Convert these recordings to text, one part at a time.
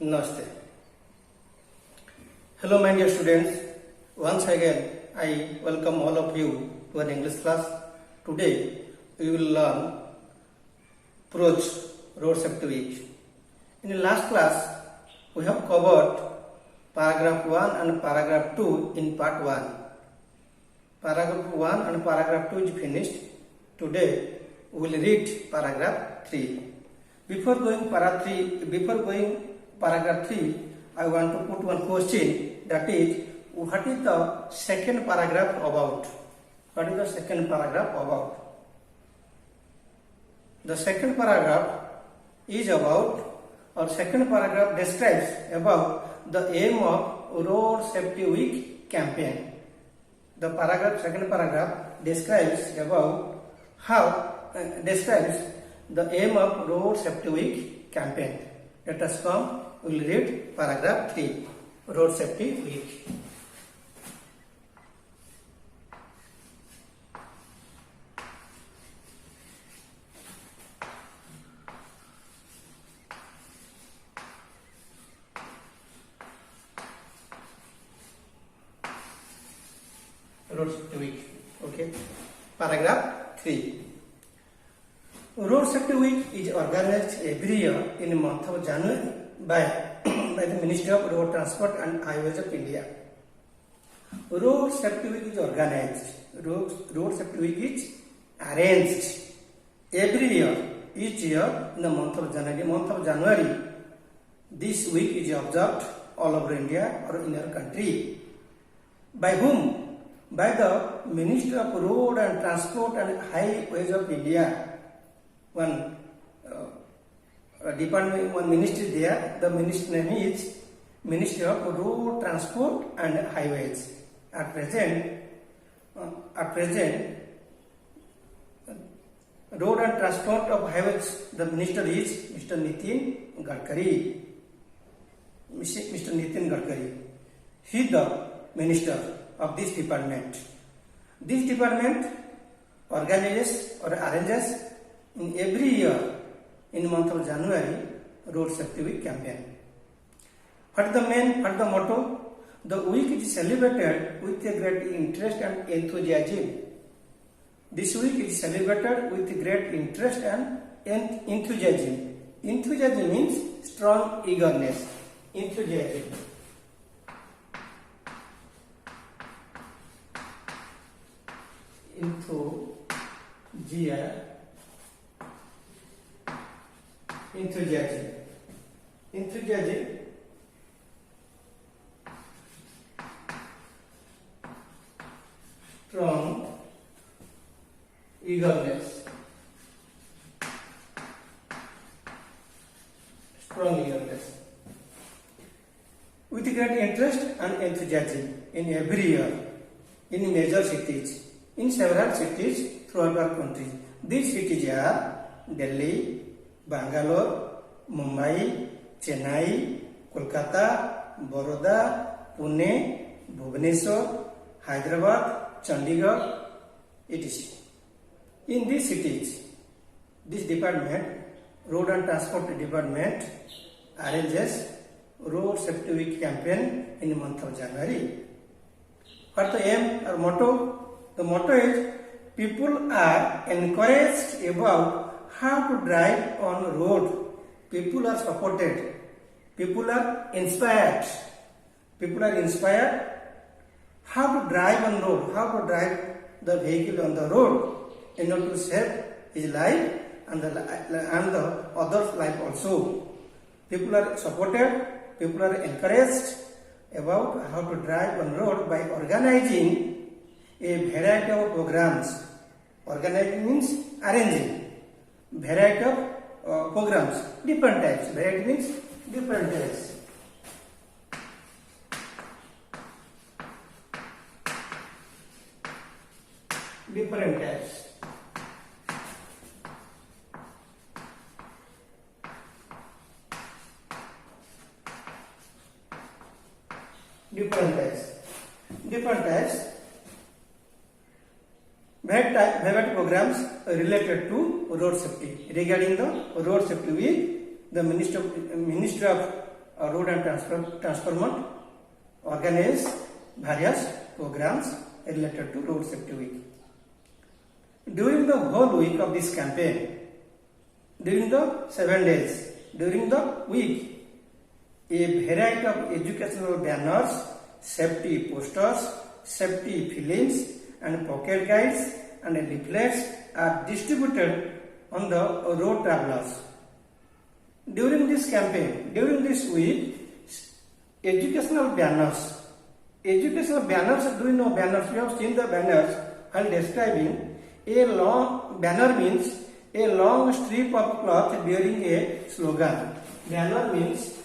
Namaste. Hello my dear students. Once again I welcome all of you to an English class. Today we will learn Approach Road Safety Week. In the last class we have covered paragraph 1 and paragraph 2 in part 1. Paragraph 1 and paragraph 2 is finished. Today we will read paragraph 3. Before going paragraph 3, I want to put one question, that is, what is the second paragraph about? What is the second paragraph about? The second paragraph is about, or second paragraph describes about the aim of Road Safety Week campaign. The second paragraph describes about describes the aim of Road Safety Week campaign. Let us come. We will read paragraph 3, Road Safety Week. Road Safety Week. Okay. Paragraph 3. Road Safety Week is organized every year in the month of January by the Ministry of Road Transport and Highways of India. Road Safety Week is organized. Road Safety Week is arranged every year. Each year in the month of January. This week is observed all over India or in our country. By whom? By the Ministry of Road and Transport and Highways of India. One department, one ministry there. The ministry name is Ministry of Road Transport and Highways. At present, Road and Transport of Highways, the minister is Mr. Nitin Gadkari. Mr. Nitin Gadkari. He is the minister of this department. This department organizes or arranges in every year in the month of January Road Safety Week campaign. What is the motto? The week is celebrated with a great interest and enthusiasm. This week is celebrated with great interest and enthusiasm. Enthusiasm means strong eagerness. Enthusiasm. Enthusiasm. Strong eagerness. With great interest and enthusiasm in every year, in major cities, in several cities throughout our country. These cities are Delhi, Bangalore, Mumbai, Chennai, Kolkata, Baroda, Pune, Bhubaneswar, Hyderabad, Chandigarh, etc. In these cities, this department, Road and Transport Department, arranges Road Safety Week campaign in the month of January. What the aim or motto? The motto is, people are encouraged about how to drive on road. People are supported. People are inspired. How to drive on road, how to drive the vehicle on the road in order to save his life and the others' life also. People are supported, people are encouraged about how to drive on road by organizing a variety of programs. Organizing means arranging. Variety of programs, different types. Variety means different types. Different types. Variety programs related to road safety. Regarding the road safety week, the Ministry of road and transport organize various programs related to Road Safety Week. During the whole week of this campaign, during the 7 days, during the week, a variety of educational banners, safety posters, safety films and pocket guides and leaflets are distributed on the road travelers. During this campaign, during this week, educational banners, do you know banners? We have seen the banners while describing. A long banner means a long strip of cloth bearing a slogan. Banner means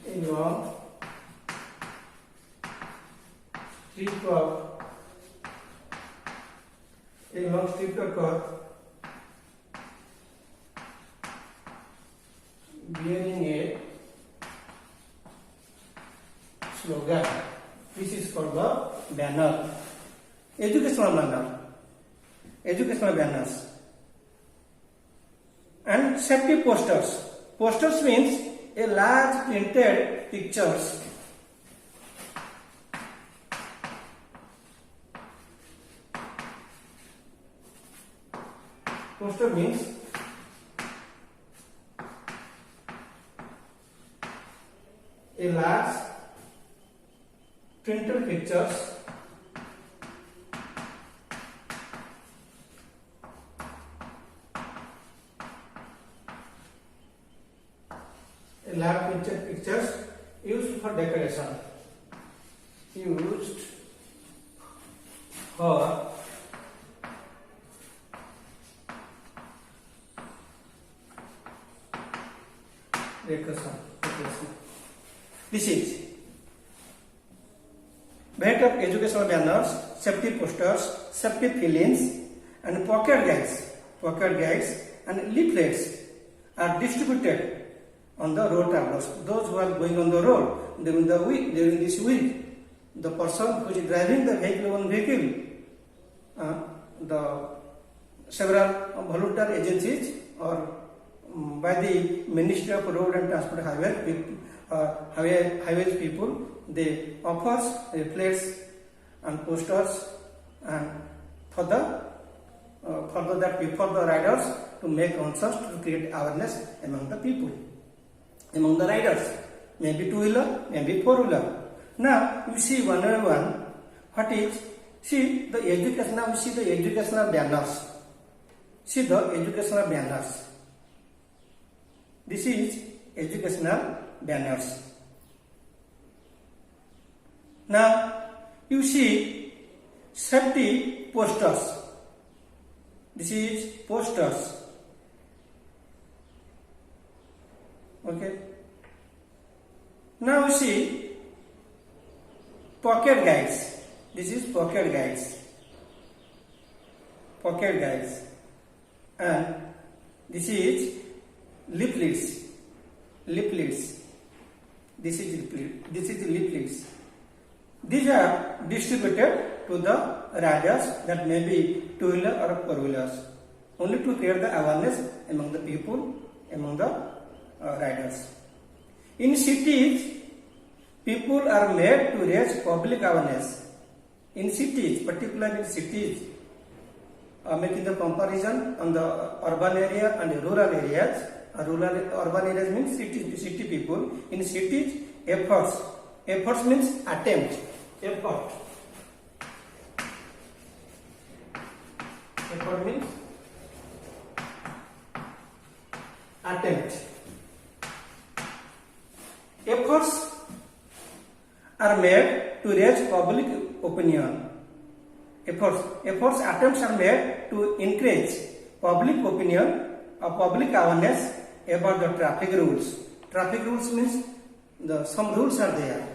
a long strip of cloth bearing a slogan. This is called the banner. Educational banners. And safety posters. Posters means a large printed pictures. Poster means a large printed pictures used for decoration, This is variety of educational banners, safety posters, safety films and pocket guides and leaflets are distributed on the road travelers. Those who are going on the road during this week, the person who is driving the vehicle, the several volunteer agencies or by the Ministry of Road and Transport Highways people, they offers leaflets and posters and for the riders to make concerts to create awareness among the people, among the riders, maybe two-wheeler, maybe four-wheeler. Now we see one by one what is, see the educational banners. See the educational banners. This is educational banners. Now you see safety posters. This is posters. Okay. Now you see pocket guides. This is pocket guides. And this is leaflets. This is leaflets. These are distributed to the riders, that may be two-wheeler or four-wheelers, only to create the awareness among the people, among the riders. In cities, people are made to raise public awareness. In cities, particularly in cities, making the comparison on the urban area and the rural areas. Urban areas means city people. In cities, efforts means attempt. Effort means attempt. Efforts are made to raise public opinion. Attempts are made to encourage public opinion or public awareness about the traffic rules. Traffic rules means some rules are there.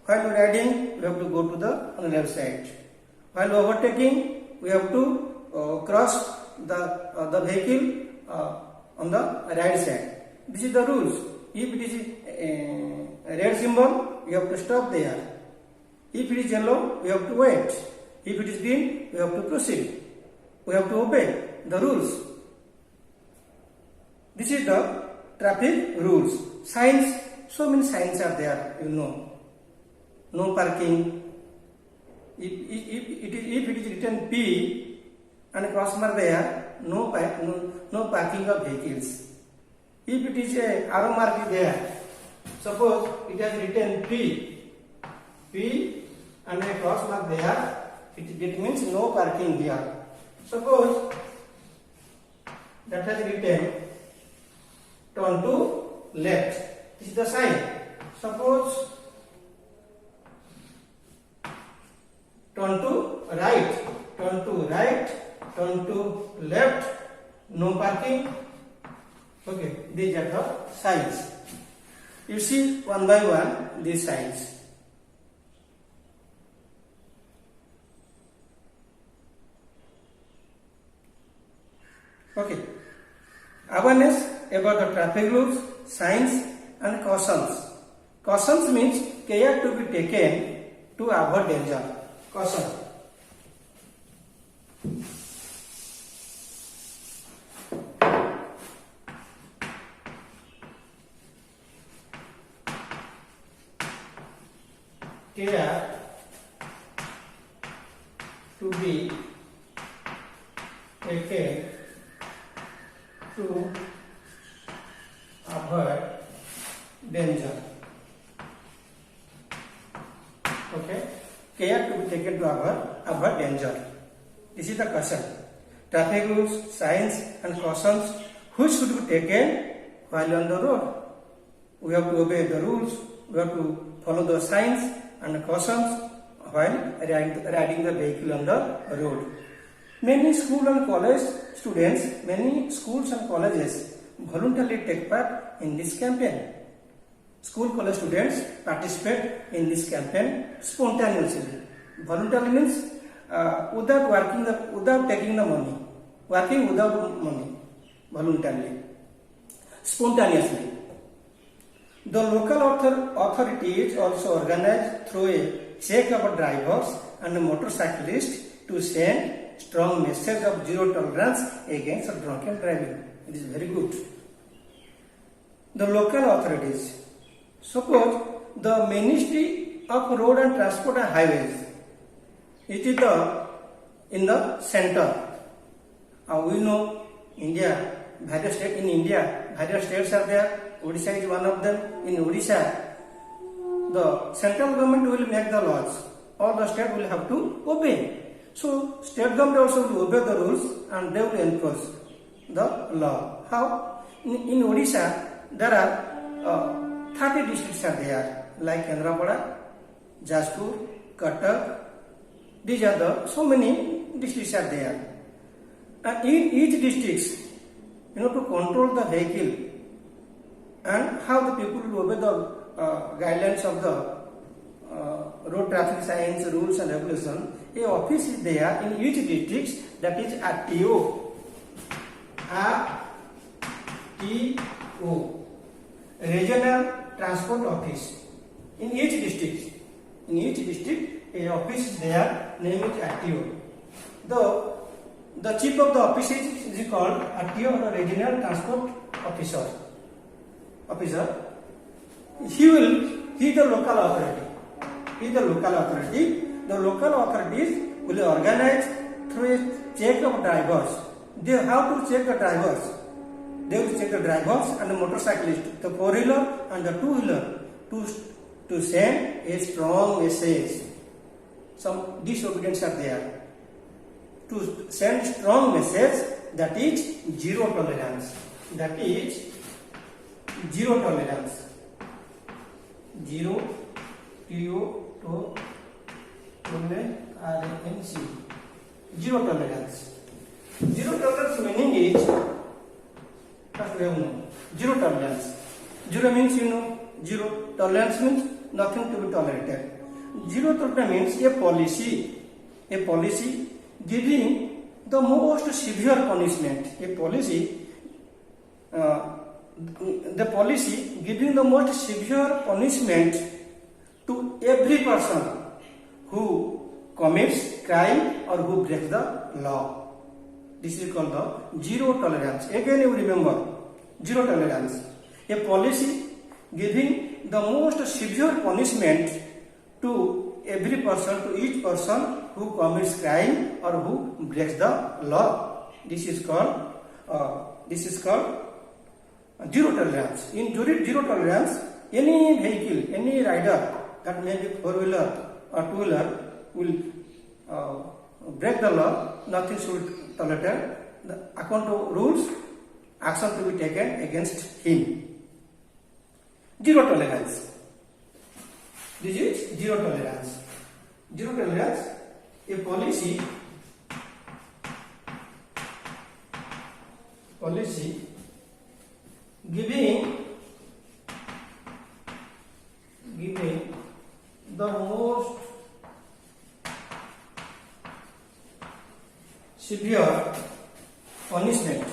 While riding, we have to go to the left side. While overtaking, we have to cross the vehicle on the right side. This is the rules. If it is a red symbol, we have to stop there. If it is yellow, we have to wait. If it is green, we have to proceed. We have to obey the rules. This is the traffic rules. Signs, so many signs are there, you know. No parking. If it is written P and cross mark there, no parking of vehicles. If it is a arrow mark there, suppose it has written P and a cross mark there, it means no parking here. Suppose that has written turn to left. This is the sign. Suppose turn to right, turn to left, no parking. Okay, these are the signs. You see one by one these signs. Okay. Awareness about the traffic rules, signs and cautions. Cautions means care to be taken to avoid danger. Caution. Care to be taken to avoid danger. Okay, care to be taken to avoid danger. This is the caution. Traffic rules, signs and cautions which should be taken while on the road. We have to obey the rules. We have to follow the signs and cautions while riding the vehicle on the road. Many schools and colleges voluntarily take part in this campaign. School college students participate in this campaign spontaneously. Voluntarily means without taking the money, working without money, voluntarily, spontaneously. The local authorities also organize through a check of drivers and motorcyclists to send strong message of zero tolerance against drunken driving. It is very good. The local authorities. Suppose the Ministry of Road and Transport and Highways. It is in the center. We know India, various states are there. Odisha is one of them. In Odisha, the central government will make the laws. All the states will have to obey. So, state government also will obey the rules and they will enforce the law. How? In Odisha, there are 30 districts are there, like Kendrapada, Jashpur, Cuttack. These are the so many districts are there. And in each district, to control the vehicle and how the people will obey the guidelines of the road traffic signs, rules and regulations. A office is there in each district, that is RTO. RTO, Regional Transport Office. In each district, a office is there, name is RTO. The chief of the office is called RTO, or Regional Transport Officer. He is the local authority. The local authorities will organize through a check of drivers. They have to check the drivers. They will check the drivers and the motorcyclists, the four-wheeler and the two-wheeler, to send a strong message. Some disobedience are there. To send strong message, that is zero tolerance. Zero tolerance. Zero tolerance. Zero tolerance. Zero tolerance meaning is, first we have known, zero tolerance. Zero means zero. Tolerance means nothing to be tolerated. Zero tolerance means a policy giving the most severe punishment. The policy giving the most severe punishment to every person who commits crime or who breaks the law. This is called the zero tolerance. Again, you remember zero tolerance, a policy giving the most severe punishment to every person, to each person who commits crime or who breaks the law. This is called zero tolerance. In zero tolerance, any vehicle, any rider, that may be four-wheeler or two-wheeler, will break the law. Nothing should tolerate. According to rules, action to be taken against him. Zero tolerance. This is zero tolerance. Zero tolerance, a policy giving the most severe punishment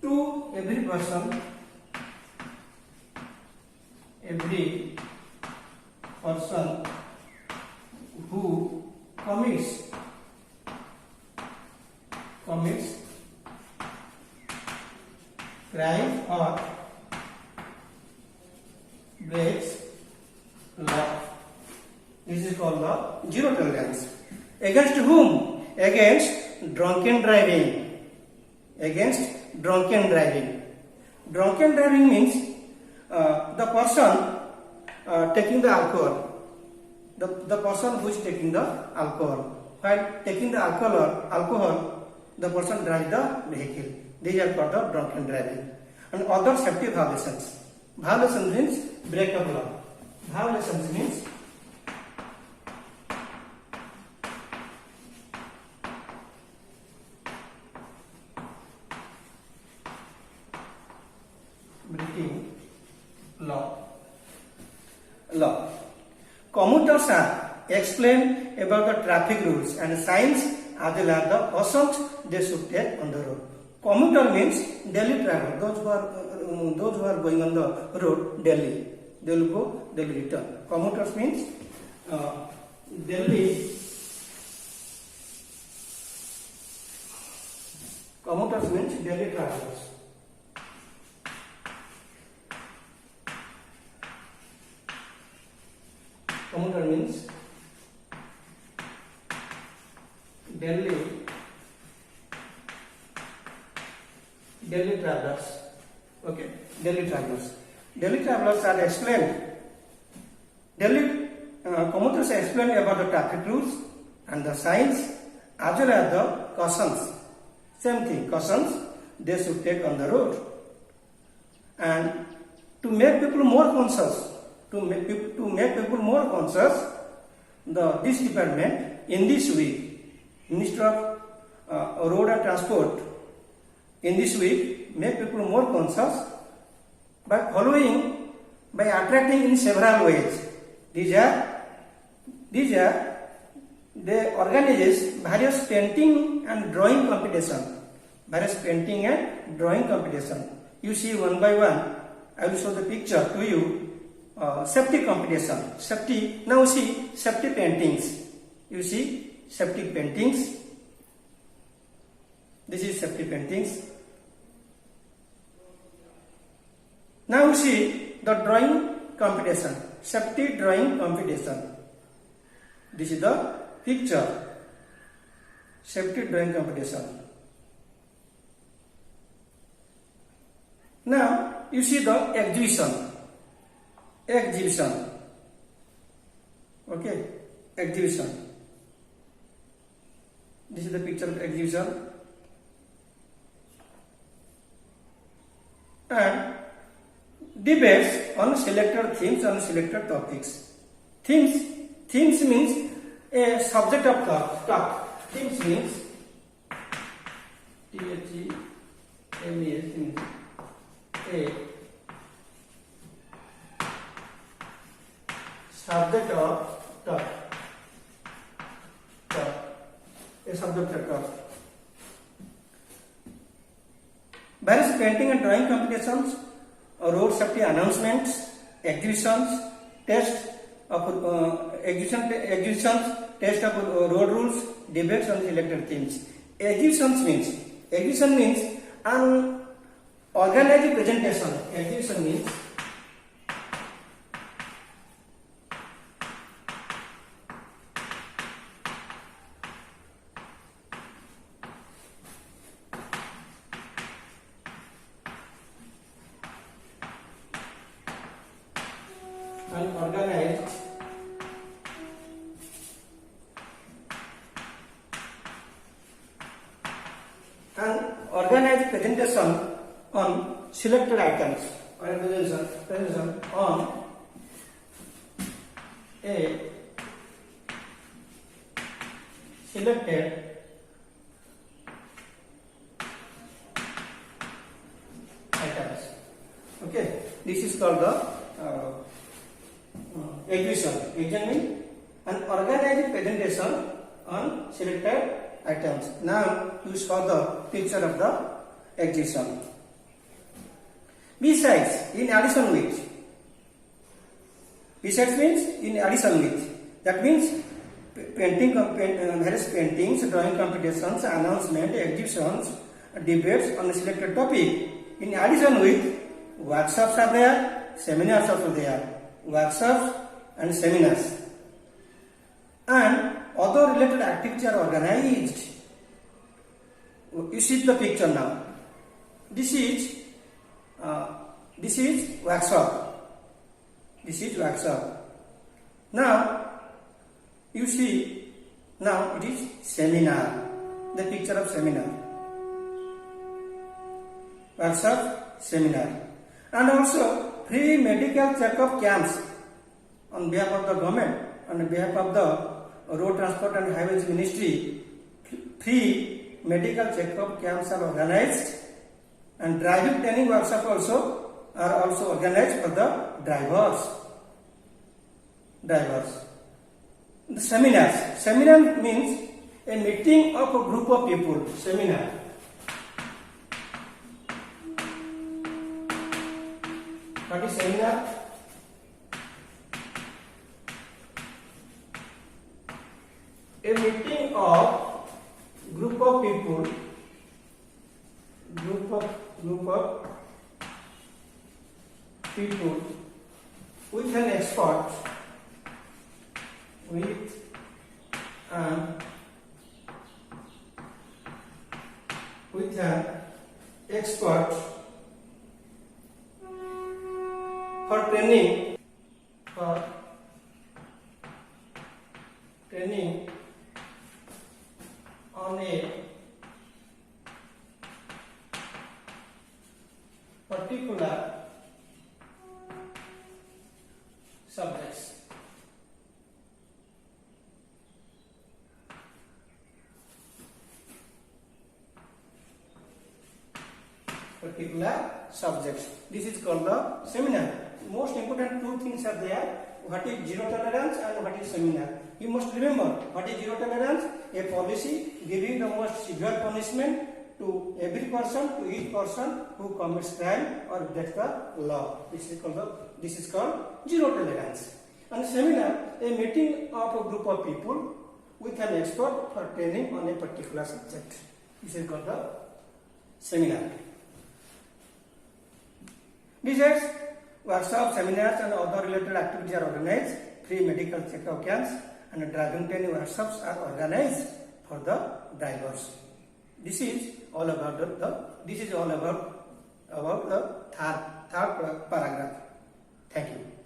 to every person who commits crime or breaks law. This is called the zero tolerance. Against whom? Against drunken driving. Against drunken driving. Drunken driving means the person taking the alcohol. The person who is taking the alcohol. While taking the alcohol, the person drives the vehicle. These are called the drunken driving. And other safety violations. Violation means break of law. Violations means breaking law. Commuters are explain about the traffic rules and signs as well as the cautions they should take on the road. Commuter means daily traveler. Those who are going on the road daily, they will go, they will return. Commuters means daily. Commuters means daily travelers. Commuter means daily travelers. Okay, daily travelers. Daily travelers are explained. Commuters are explained about the traffic rules and the signs as well as the cautions. Same thing, cautions they should take on the road. And to make people more conscious, this department in this week, Minister of Road and Transport, in this week make people more conscious by attracting in several ways. These are they organize various painting and drawing competition. You see one by one. I will show the picture to you. Safety competition. Now see safety paintings. You see safety paintings. This is safety paintings. Now see the drawing competition. Safety drawing competition. This is the picture. Safety drawing competition. Now you see the exhibition. Okay, exhibition. This is the picture of exhibition. And debates on selected themes and selected topics. Themes means a subject of talk. Themes means THEMES a subject of talk. A subject of talk. Various painting and drawing competitions road safety announcements, exhibitions, test of exhibitions, test of road rules, debates on selected themes. Exhibition means an organized presentation. Exhibition means an organized presentation on selected items, or presentation on a selected items. Okay, this is called the exhibition. Exhibition means an organized presentation on selected items. Now you saw the picture of the exhibition. Besides means in addition with. That means various paintings, drawing competitions, announcement, exhibitions, debates on a selected topic. In addition with, workshops are there, seminars are there. Workshops and seminars and other related activities are organized. You see the picture now. This is workshop. This is workshop. Now you see, now it is seminar. The picture of seminar. Workshop, seminar, and also free medical checkup camps on behalf of the government, on behalf of the Road Transport and Highways Ministry. Free medical checkup camps are organized, and driving training workshops are also organized for the drivers. The seminar means a meeting of a group of people. Seminar. What is seminar? A meeting of group of people, with an expert, for training on a particular subjects. This is called the seminar. Most important two things are there. What is zero tolerance and what is seminar? You must remember what is zero tolerance. A policy giving the most severe punishment to every person, to each person who commits crime or breaks the law. This is called zero tolerance. And seminar, a meeting of a group of people with an expert for training on a particular subject. This is called the seminar. Besides, workshops, seminars and other related activities are organized. Free medical checkup camps and driving training workshops are organized for the drivers. This is all about the third paragraph. Thank you.